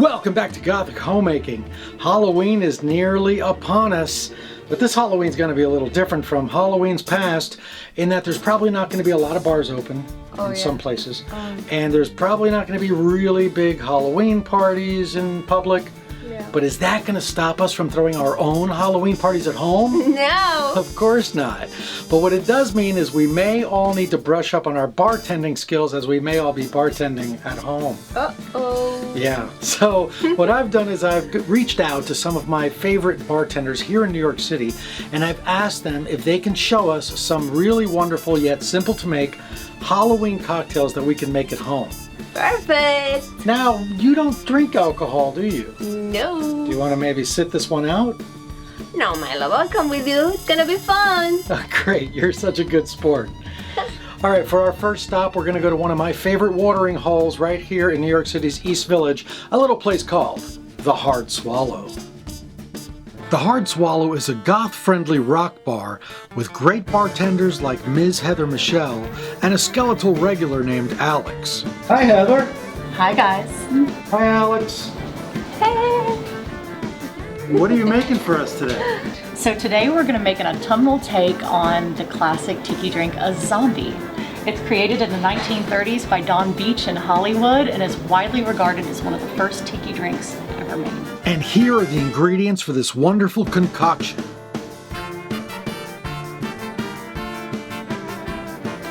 Welcome back to Gothic Homemaking. Halloween is nearly upon us, but this Halloween's going to be a little different from Halloween's past in that there's probably not going to be a lot of bars open in some places, and there's probably not going to be really big Halloween parties in public. But is that going to stop us from throwing our own Halloween parties at home? No! Of course not. But what it does mean is we may all need to brush up on our bartending skills, as we may all be bartending at home. Uh-oh. Yeah, so what I've done is I've reached out to some of my favorite bartenders here in New York City, and I've asked them if they can show us some really wonderful yet simple to make Halloween cocktails that we can make at home. Perfect! Now, you don't drink alcohol, do you? No. Do you want to maybe sit this one out? No, my love, I'll come with you. It's gonna be fun. Oh, great, you're such a good sport. All right, for our first stop, we're gonna go to one of my favorite watering holes right here in New York City's East Village, a little place called The Hard Swallow. The Hard Swallow is a goth-friendly rock bar with great bartenders like Ms. Heather Michelle and a skeletal regular named Alex. Hi, Heather. Hi, guys. Hi, Alex. Hey! What are you making for us today? So today we're going to make an autumnal take on the classic tiki drink, a zombie. It's created in the 1930s by Don Beach in Hollywood and is widely regarded as one of the first tiki drinks ever made. And here are the ingredients for this wonderful concoction.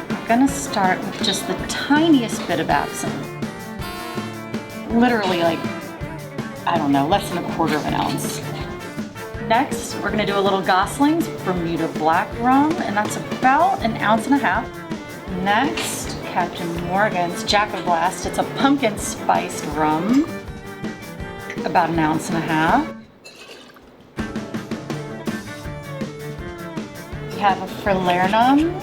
I'm going to start with just the tiniest bit of absinthe. Literally like, I don't know, less than 1/4 of an ounce. Next, we're going to do a little Goslings Bermuda black rum, and that's about 1.5 ounces. Next, Captain Morgan's Jack of Blast. It's a pumpkin spiced rum, about 1.5 ounces. We have a Falernum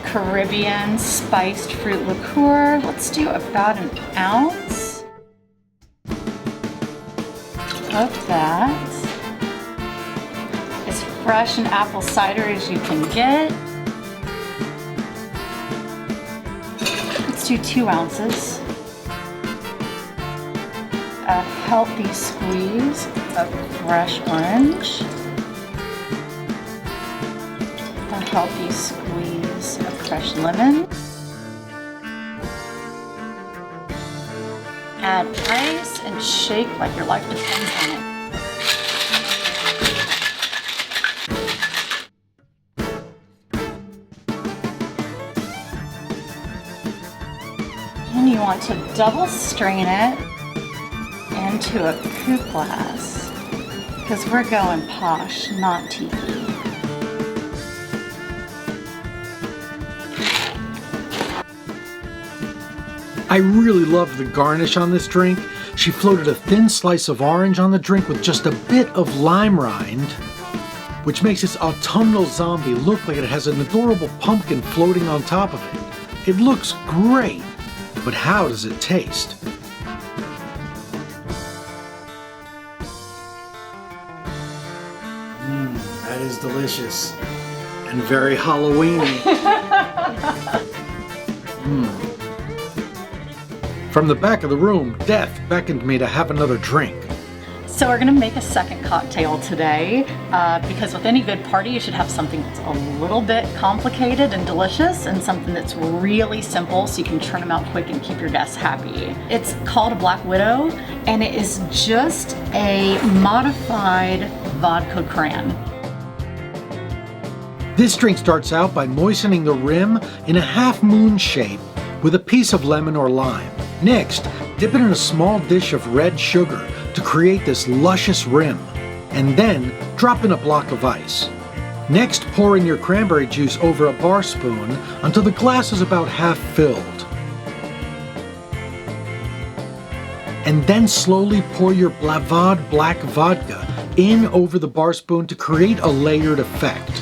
Caribbean spiced fruit liqueur. Let's do about 1 ounce of that. As fresh and apple cider as you can get. Let's do 2 ounces. A healthy squeeze of fresh orange. A healthy squeeze of fresh lemon. Add ice and shake like your life depends on it. And you want to double strain it into a coupe glass because we're going posh, not tiki. I really love the garnish on this drink. She floated a thin slice of orange on the drink with just a bit of lime rind, which makes this autumnal zombie look like it has an adorable pumpkin floating on top of it. It looks great, but how does it taste? That is delicious and very Halloweeny. From the back of the room, Death beckoned me to have another drink. So we're gonna make a second cocktail today because with any good party you should have something that's a little bit complicated and delicious and something that's really simple so you can churn them out quick and keep your guests happy. It's called a Black Widow and it is just a modified vodka cran. This drink starts out by moistening the rim in a half moon shape with a piece of lemon or lime. Next, dip it in a small dish of red sugar to create this luscious rim, and then drop in a block of ice. Next, pour in your cranberry juice over a bar spoon until the glass is about half filled. And then slowly pour your Blavod black vodka in over the bar spoon to create a layered effect.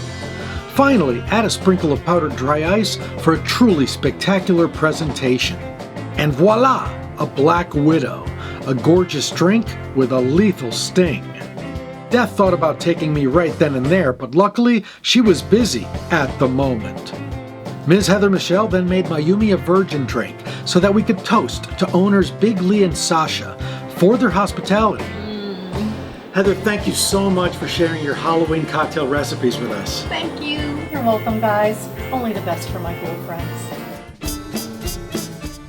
Finally, add a sprinkle of powdered dry ice for a truly spectacular presentation. And voila, a Black Widow, a gorgeous drink with a lethal sting. Death thought about taking me right then and there, but luckily she was busy at the moment. Ms. Heather Michelle then made Mayumi a virgin drink so that we could toast to owners Big Lee and Sasha, for their hospitality. Heather, thank you so much for sharing your Halloween cocktail recipes with us. Thank you. You're welcome, guys. Only the best for my ghoul friends.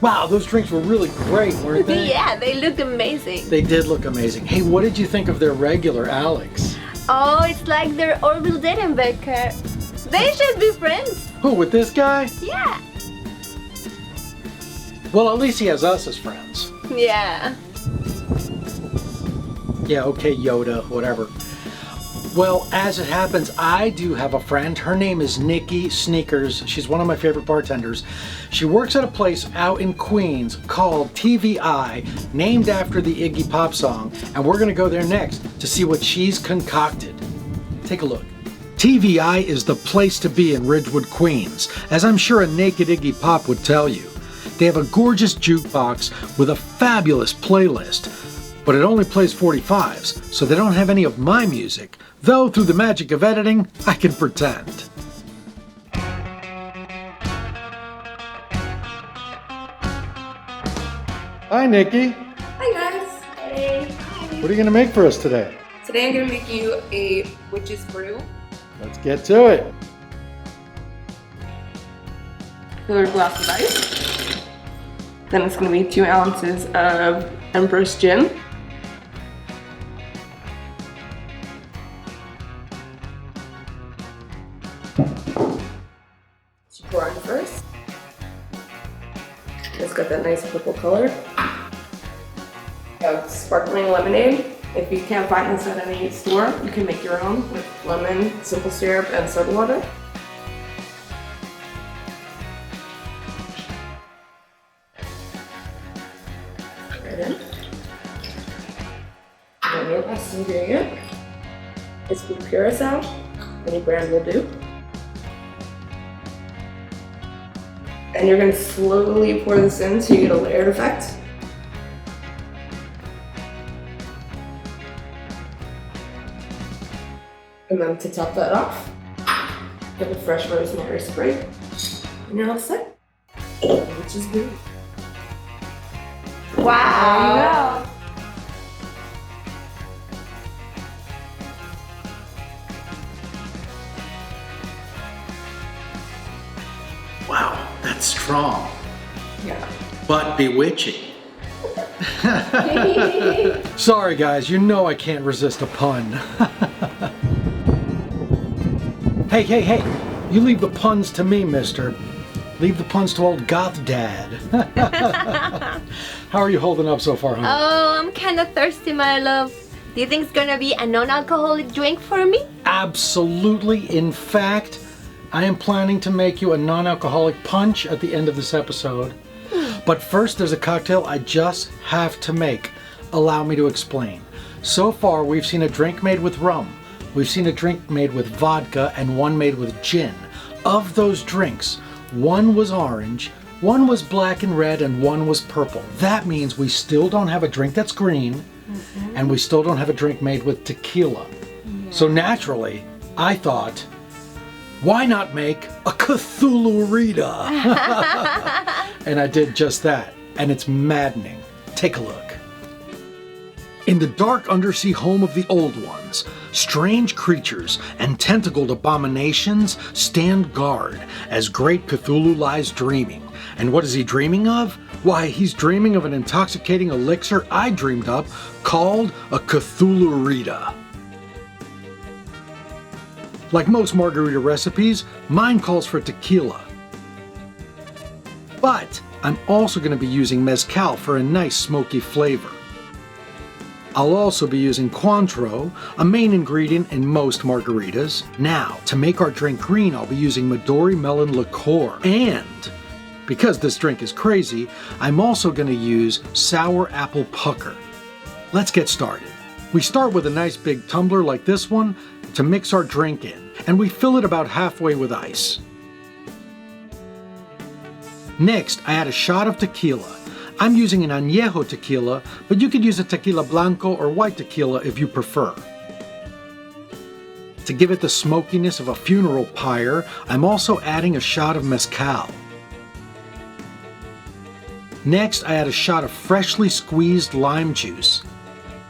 Wow, those drinks were really great, weren't they? Yeah, they look amazing. They did look amazing. Hey, what did you think of their regular Alex? Oh, it's like their Orville Dedenbecker. They should be friends. Who, with this guy? Yeah. Well, at least he has us as friends. Yeah. Yeah, okay, Yoda, whatever. Well, as it happens, I do have a friend. Her name is Nikki Sneakers. She's one of my favorite bartenders. She works at a place out in Queens called TVI, named after the Iggy Pop song, and we're gonna go there next to see what she's concocted. Take a look. TVI is the place to be in Ridgewood, Queens, as I'm sure a naked Iggy Pop would tell you. They have a gorgeous jukebox with a fabulous playlist, but it only plays 45s, so they don't have any of my music, though through the magic of editing, I can pretend. Hi, Nikki. Hi guys. Hey. What are you gonna make for us today? Today I'm gonna make you a witch's brew. Let's get to it. Fill your glass with ice. Then it's gonna be 2 ounces of Empress gin. So pour on first. It's got that nice purple color. Have sparkling lemonade. If you can't find this at any store, you can make your own with lemon, simple syrup, and soda water. Right in. And your last ingredient is blue curacao. Any brand will do. And you're going to slowly pour this in so you get a layered effect. And then to top that off, get a fresh rosemary sprig. And you're all set. Which is good. Wow. Wow, that's strong, Yeah. but bewitching. Sorry guys, you know I can't resist a pun. Hey, you leave the puns to me, mister. Leave the puns to old goth dad. How are you holding up so far, honey? Oh, I'm kind of thirsty, my love. Do you think it's gonna be a non-alcoholic drink for me? Absolutely. In fact, I am planning to make you a non-alcoholic punch at the end of this episode. But first, there's a cocktail I just have to make. Allow me to explain. So far, we've seen a drink made with rum. We've seen a drink made with vodka and one made with gin. Of those drinks, one was orange, one was black and red, and one was purple. That means we still don't have a drink that's green, and we still don't have a drink made with tequila. So naturally, I thought, why not make a Cthulhurita? And I did just that, and it's maddening. Take a look. In the dark undersea home of the Old Ones, strange creatures and tentacled abominations stand guard as great Cthulhu lies dreaming. And what is he dreaming of? Why, he's dreaming of an intoxicating elixir I dreamed up called a Cthulhurita. Like most margarita recipes, mine calls for tequila. But I'm also going to be using mezcal for a nice smoky flavor. I'll also be using Cointreau, a main ingredient in most margaritas. Now, to make our drink green, I'll be using Midori melon liqueur. And, because this drink is crazy, I'm also going to use sour apple pucker. Let's get started. We start with a nice big tumbler like this one to mix our drink in, and we fill it about halfway with ice. Next, I add a shot of tequila. I'm using an añejo tequila, but you could use a tequila blanco or white tequila if you prefer. To give it the smokiness of a funeral pyre, I'm also adding a shot of mezcal. Next, I add a shot of freshly squeezed lime juice.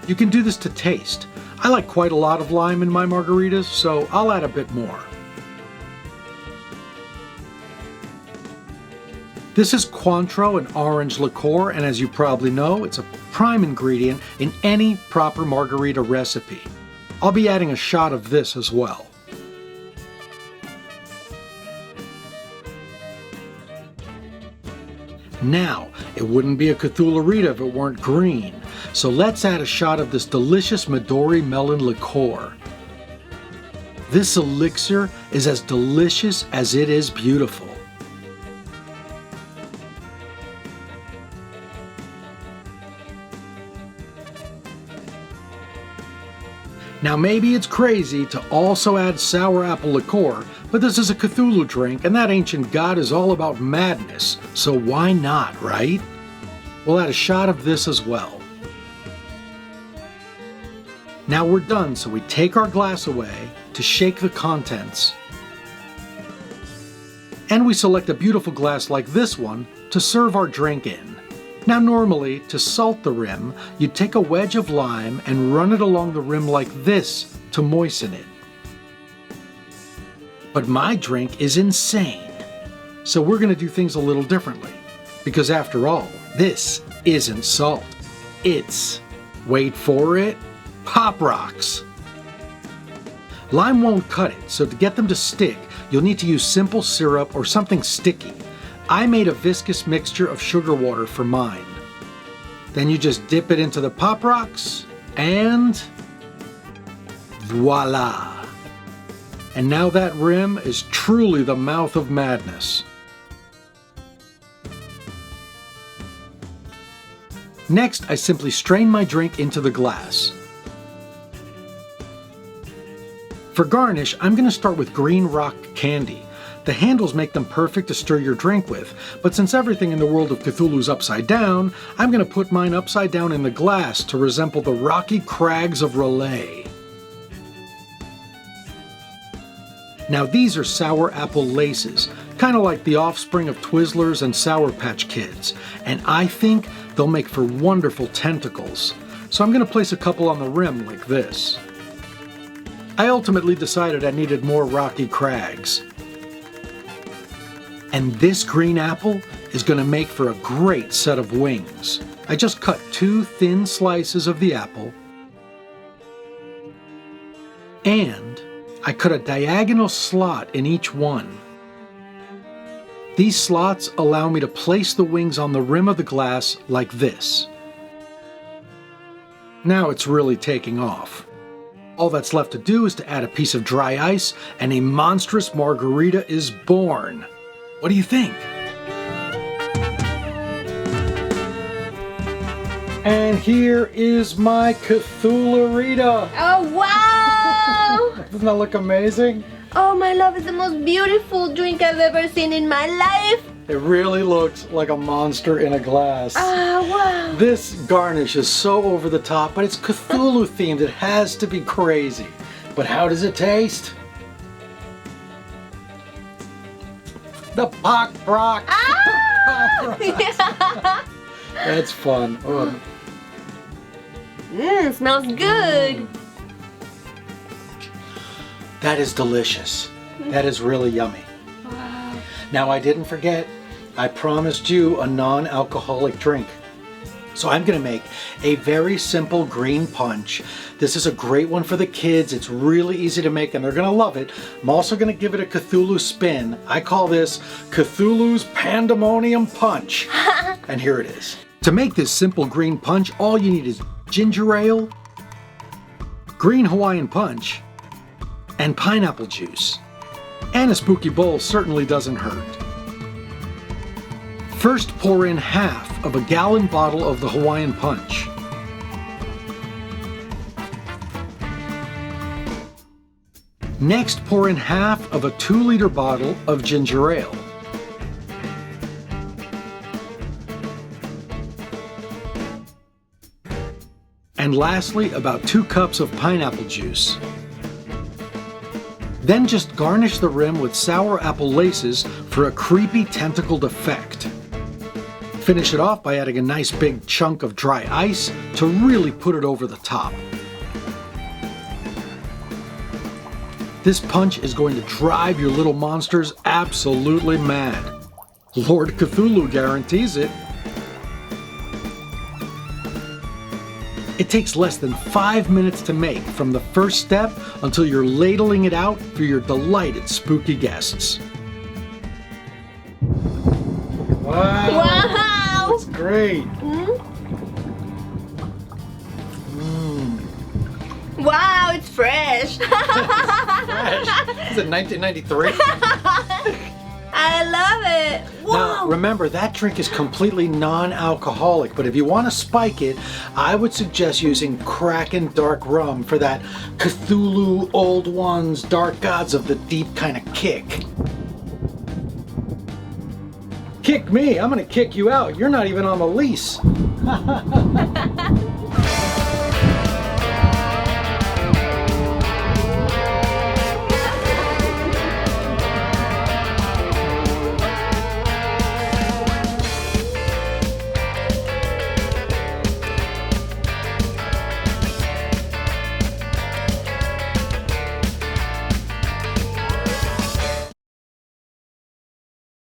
You can do this to taste. I like quite a lot of lime in my margaritas, so I'll add a bit more. This is Cointreau and orange liqueur, and as you probably know, it's a prime ingredient in any proper margarita recipe. I'll be adding a shot of this as well. Now, it wouldn't be a Cthulhurita if it weren't green, so let's add a shot of this delicious Midori melon liqueur. This elixir is as delicious as it is beautiful. Now maybe it's crazy to also add sour apple liqueur, but this is a Cthulhu drink and that ancient god is all about madness, so why not, right? We'll add a shot of this as well. Now we're done, so we take our glass away to shake the contents. And we select a beautiful glass like this one to serve our drink in. Now normally, to salt the rim, you'd take a wedge of lime and run it along the rim like this to moisten it. But my drink is insane, so we're going to do things a little differently. Because after all, this isn't salt. It's, wait for it, Pop Rocks. Lime won't cut it, so to get them to stick, you'll need to use simple syrup or something sticky. I made a viscous mixture of sugar water for mine. Then you just dip it into the Pop Rocks, and voila! And now that rim is truly the mouth of madness. Next, I simply strain my drink into the glass. For garnish, I'm going to start with green rock candy. The handles make them perfect to stir your drink with, but since everything in the world of Cthulhu's upside down, I'm going to put mine upside down in the glass to resemble the rocky crags of R'lyeh. Now these are sour apple laces, kind of like the offspring of Twizzlers and Sour Patch Kids, and I think they'll make for wonderful tentacles. So I'm going to place a couple on the rim like this. I ultimately decided I needed more rocky crags. And this green apple is going to make for a great set of wings. I just cut 2 thin slices of the apple, and I cut a diagonal slot in each one. These slots allow me to place the wings on the rim of the glass like this. Now it's really taking off. All that's left to do is to add a piece of dry ice and a monstrous margarita is born. What do you think? And here is my Cthulhurita. Oh, wow! Doesn't that look amazing? Oh, my love, it's the most beautiful drink I've ever seen in my life. It really looks like a monster in a glass. Oh, wow. This garnish is so over the top, but it's Cthulhu themed. It has to be crazy. But how does it taste? The Pop Rocks. Ah! That's fun. Oh. Smells good. That is delicious. That is really yummy. Wow. Now I didn't forget, I promised you a non-alcoholic drink. So I'm going to make a very simple green punch. This is a great one for the kids. It's really easy to make and they're going to love it. I'm also going to give it a Cthulhu spin. I call this Cthulhu's Pandemonium Punch. And here it is. To make this simple green punch, all you need is ginger ale, green Hawaiian punch, and pineapple juice. And a spooky bowl certainly doesn't hurt. First, pour in half of a gallon bottle of the Hawaiian punch. Next, pour in half of a 2-liter bottle of ginger ale. And lastly, about 2 cups of pineapple juice. Then just garnish the rim with sour apple laces for a creepy tentacled effect. Finish it off by adding a nice big chunk of dry ice to really put it over the top. This punch is going to drive your little monsters absolutely mad. Lord Cthulhu guarantees it. It takes less than 5 minutes to make from the first step until you're ladling it out for your delighted spooky guests. Wow! Wow! That's great! Wow, it's fresh! Fresh. Is it 1993? I love it! Now, Wow! remember, that drink is completely non-alcoholic, but if you want to spike it, I would suggest using Kraken Dark Rum for that Cthulhu Old Ones, Dark Gods of the Deep kind of kick. Kick me, I'm gonna kick you out. You're not even on the lease.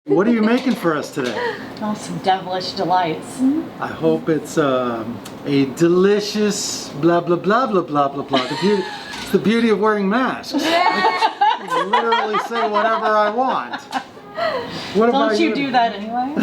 What are you making for us today? Oh, some devilish delights. I hope it's a delicious blah blah blah blah blah blah blah. It's the beauty of wearing masks. I can literally say whatever I want. What about Don't you do that anyway?